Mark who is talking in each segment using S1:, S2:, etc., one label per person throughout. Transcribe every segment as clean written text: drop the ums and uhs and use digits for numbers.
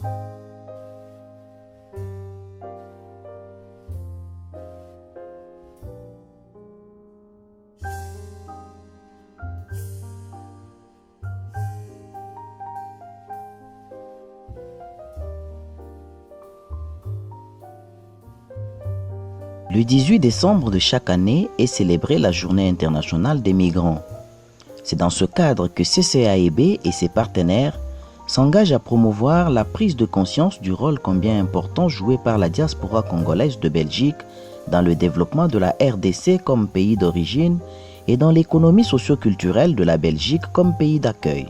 S1: Le 18 décembre de chaque année est célébrée la Journée internationale des migrants. C'est dans ce cadre que CCAEB et ses partenaires s'engagent à promouvoir la prise de conscience du rôle combien important joué par la diaspora congolaise de Belgique dans le développement de la RDC comme pays d'origine et dans l'économie socio-culturelle de la Belgique comme pays d'accueil.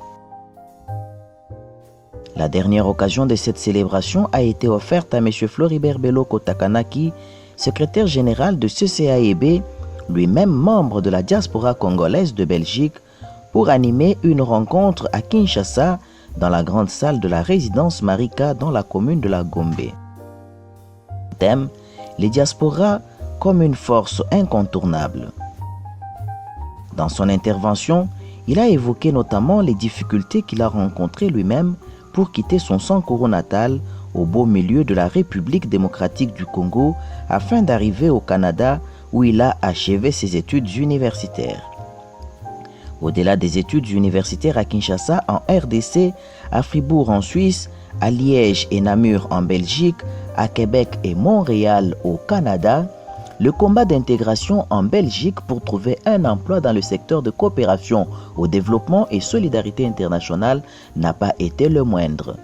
S1: La dernière occasion de cette célébration a été offerte à M. Floribert Beloko Takanaki, secrétaire général de CCAEB, lui-même membre de la diaspora congolaise de Belgique, pour animer une rencontre à Kinshasa dans la grande salle de la résidence Marika dans la commune de la Gombe. Thème: les diasporas comme une force incontournable. Dans son intervention, il a évoqué notamment les difficultés qu'il a rencontrées lui-même pour quitter son Sankuru natal au beau milieu de la République démocratique du Congo afin d'arriver au Canada où il a achevé ses études universitaires. Au-delà des études universitaires à Kinshasa en RDC, à Fribourg en Suisse, à Liège et Namur en Belgique, à Québec et Montréal au Canada, le combat d'intégration en Belgique pour trouver un emploi dans le secteur de coopération au développement et solidarité internationale n'a pas été le moindre.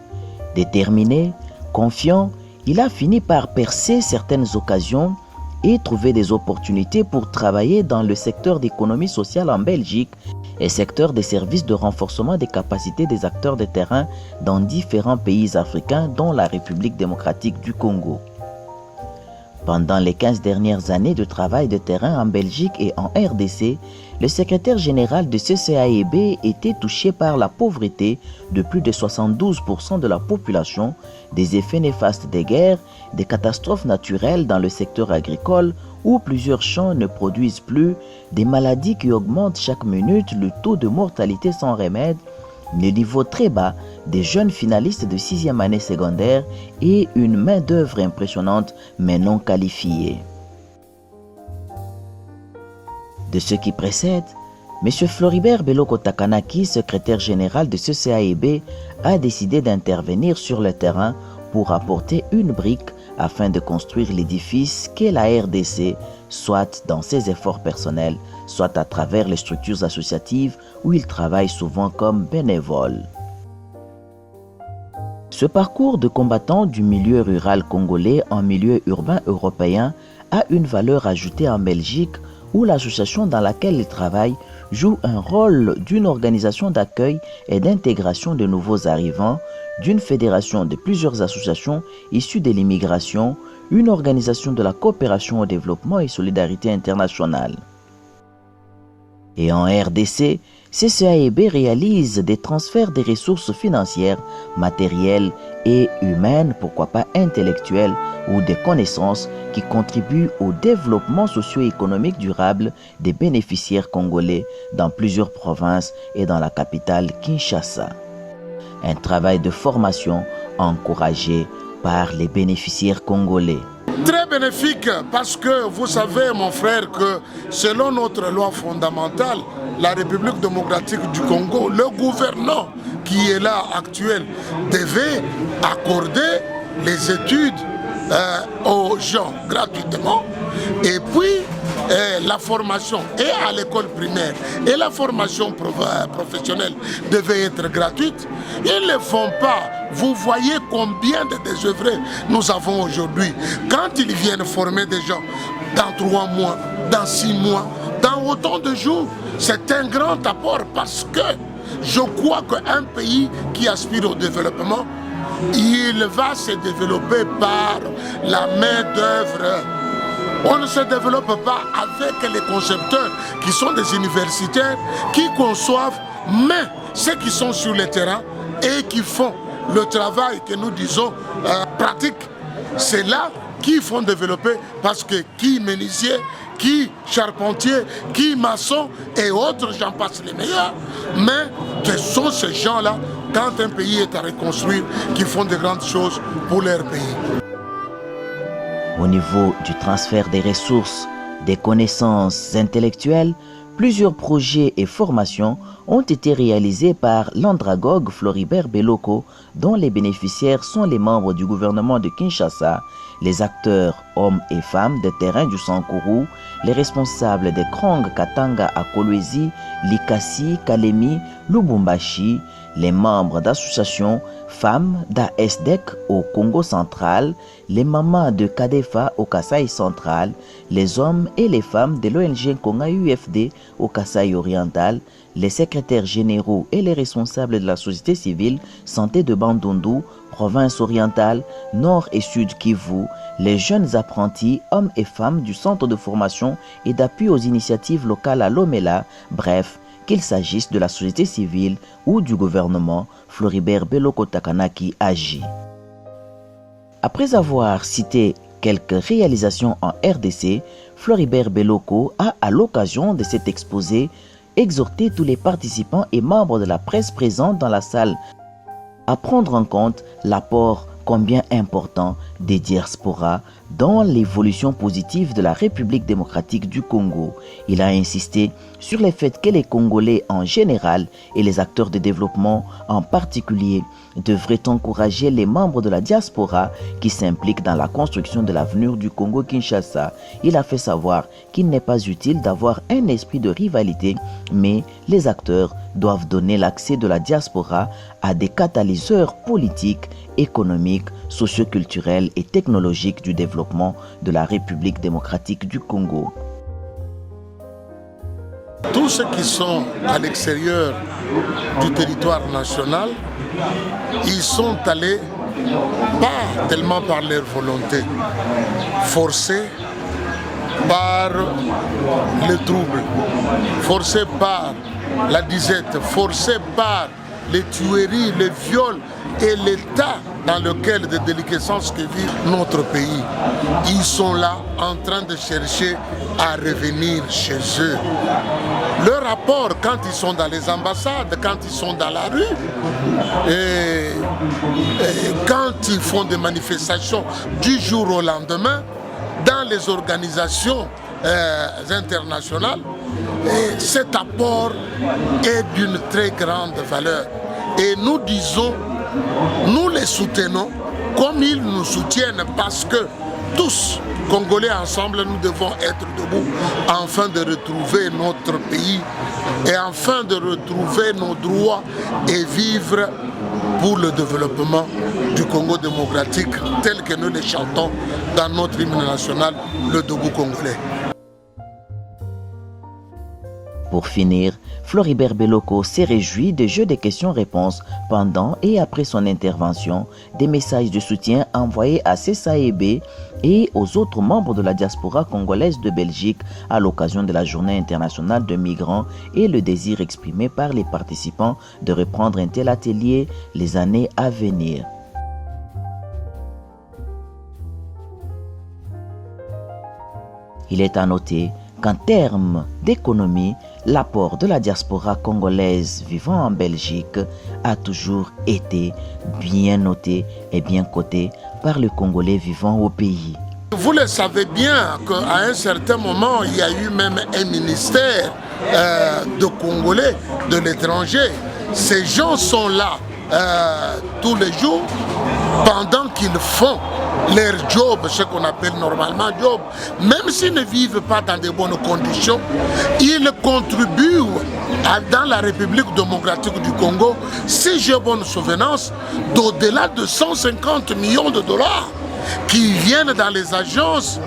S1: Déterminé, confiant, il a fini par percer certaines occasions et trouver des opportunités pour travailler dans le secteur d'économie sociale en Belgique et secteur des services de renforcement des capacités des acteurs de terrain dans différents pays africains, dont la République démocratique du Congo. Pendant les 15 dernières années de travail de terrain en Belgique et en RDC, le secrétaire général de CCAEB était touché par la pauvreté de plus de 72% de la population, des effets néfastes des guerres, des catastrophes naturelles dans le secteur agricole où plusieurs champs ne produisent plus, des maladies qui augmentent chaque minute, le taux de mortalité sans remède, le niveau très bas des jeunes finalistes de 6e année secondaire et une main-d'œuvre impressionnante mais non qualifiée. De ce qui précède, M. Floribert Beloko Takanaki, secrétaire général de CCAEB, a décidé d'intervenir sur le terrain pour apporter une brique afin de construire l'édifice qu'est la RDC, soit dans ses efforts personnels, soit à travers les structures associatives où il travaille souvent comme bénévole. Ce parcours de combattant du milieu rural congolais en milieu urbain européen a une valeur ajoutée en Belgique où l'association dans laquelle il travaille joue un rôle d'une organisation d'accueil et d'intégration de nouveaux arrivants, d'une fédération de plusieurs associations issues de l'immigration, une organisation de la coopération au développement et solidarité internationale. Et en RDC, CCAEB réalise des transferts des ressources financières, matérielles et humaines, pourquoi pas intellectuelles, ou des connaissances qui contribuent au développement socio-économique durable des bénéficiaires congolais dans plusieurs provinces et dans la capitale Kinshasa. Un travail de formation encouragé par les bénéficiaires congolais.
S2: Très bénéfique parce que vous savez mon frère que selon notre loi fondamentale, la République démocratique du Congo, le gouvernant qui est là actuel devait accorder les études aux gens gratuitement et puis la formation et à l'école primaire et la formation professionnelle devait être gratuite. Ils ne le font pas. Vous voyez combien de désœuvrés nous avons aujourd'hui. Quand ils viennent former des gens dans 3 mois, dans 6 mois, dans autant de jours, c'est un grand apport parce que je crois qu'un pays qui aspire au développement, il va se développer par la main-d'œuvre. On ne se développe pas avec les concepteurs qui sont des universitaires, qui conçoivent, mais ceux qui sont sur le terrain et qui font le travail que nous disons pratique. C'est là qu'ils font développer parce que qui menuisier, qui charpentier, qui maçon et autres, j'en passe les meilleurs. Mais ce sont ces gens-là quand un pays est à reconstruire, qui font de grandes choses pour leur pays.
S1: Au niveau du transfert des ressources, des connaissances intellectuelles, plusieurs projets et formations ont été réalisés par l'andragogue Floribert Beloko, dont les bénéficiaires sont les membres du gouvernement de Kinshasa, les acteurs hommes et femmes des terrains du Sankourou, les responsables des Krong Katanga à Kolwezi, Likasi, Kalemi, Lubumbashi, les membres d'associations femmes d'ASDEC au Congo central, les mamans de Kadefa au Kasaï central, les hommes et les femmes de l'ONG Konga UFD au Kasaï oriental, les secrétaires généraux et les responsables de la société civile santé de Bandundu, province orientale, nord et sud Kivu, les jeunes apprentis, hommes et femmes du centre de formation et d'appui aux initiatives locales à Lomela, bref, qu'il s'agisse de la société civile ou du gouvernement, Floribert Beloko Takanaki agit. Après avoir cité quelques réalisations en RDC, Floribert Beloko a, à l'occasion de cet exposé, exhorté tous les participants et membres de la presse présents dans la salle à prendre en compte l'apport combien important des diasporas dans l'évolution positive de la République démocratique du Congo. Il a insisté sur le fait que les Congolais en général et les acteurs de développement en particulier devraient encourager les membres de la diaspora qui s'impliquent dans la construction de l'avenir du Congo-Kinshasa. Il a fait savoir qu'il n'est pas utile d'avoir un esprit de rivalité, mais les acteurs doivent donner l'accès de la diaspora à des catalyseurs politiques, économiques, socioculturels et technologiques du développement de la République démocratique du Congo.
S2: Tous ceux qui sont à l'extérieur du territoire national, ils sont allés pas tellement par leur volonté, forcés par le trouble, forcés par la disette, forcés par les tueries, les viols et l'état dans lequel de déliquescence que vit notre pays. Ils sont là en train de chercher à revenir chez eux. Leur rapport quand ils sont dans les ambassades, quand ils sont dans la rue, et quand ils font des manifestations du jour au lendemain, dans les organisations internationales, et cet apport est d'une très grande valeur. Et nous disons, nous les soutenons comme ils nous soutiennent parce que tous, Congolais ensemble, nous devons être debout afin de retrouver notre pays et afin de retrouver nos droits et vivre pour le développement du Congo démocratique tel que nous les chantons dans notre hymne national, le Debout congolais.
S1: Pour finir, Floribert Beloko s'est réjoui des jeux de questions-réponses pendant et après son intervention, des messages de soutien envoyés à CSAEB et aux autres membres de la diaspora congolaise de Belgique à l'occasion de la Journée internationale de migrants et le désir exprimé par les participants de reprendre un tel atelier les années à venir. Il est à noter qu'en termes d'économie, l'apport de la diaspora congolaise vivant en Belgique a toujours été bien noté et bien coté par les Congolais vivant au pays.
S2: Vous le savez bien qu'à un certain moment, il y a eu même un ministère de Congolais de l'étranger. Ces gens sont là tous les jours pendant qu'ils font leur job, ce qu'on appelle normalement job, même s'ils ne vivent pas dans de bonnes conditions, ils contribuent dans la République démocratique du Congo, si j'ai bonne souvenance, d'au-delà de 150 millions de dollars qui viennent dans les agences,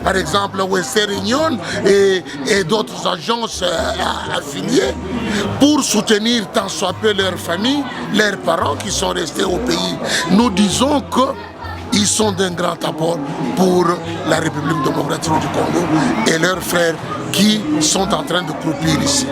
S2: par exemple Western Union et d'autres agences affiliées, pour soutenir tant soit peu leurs familles, leurs parents qui sont restés au pays. Nous disons qu'ils sont d'un grand apport pour la République démocratique du Congo et leurs frères qui sont en train de croupir ici.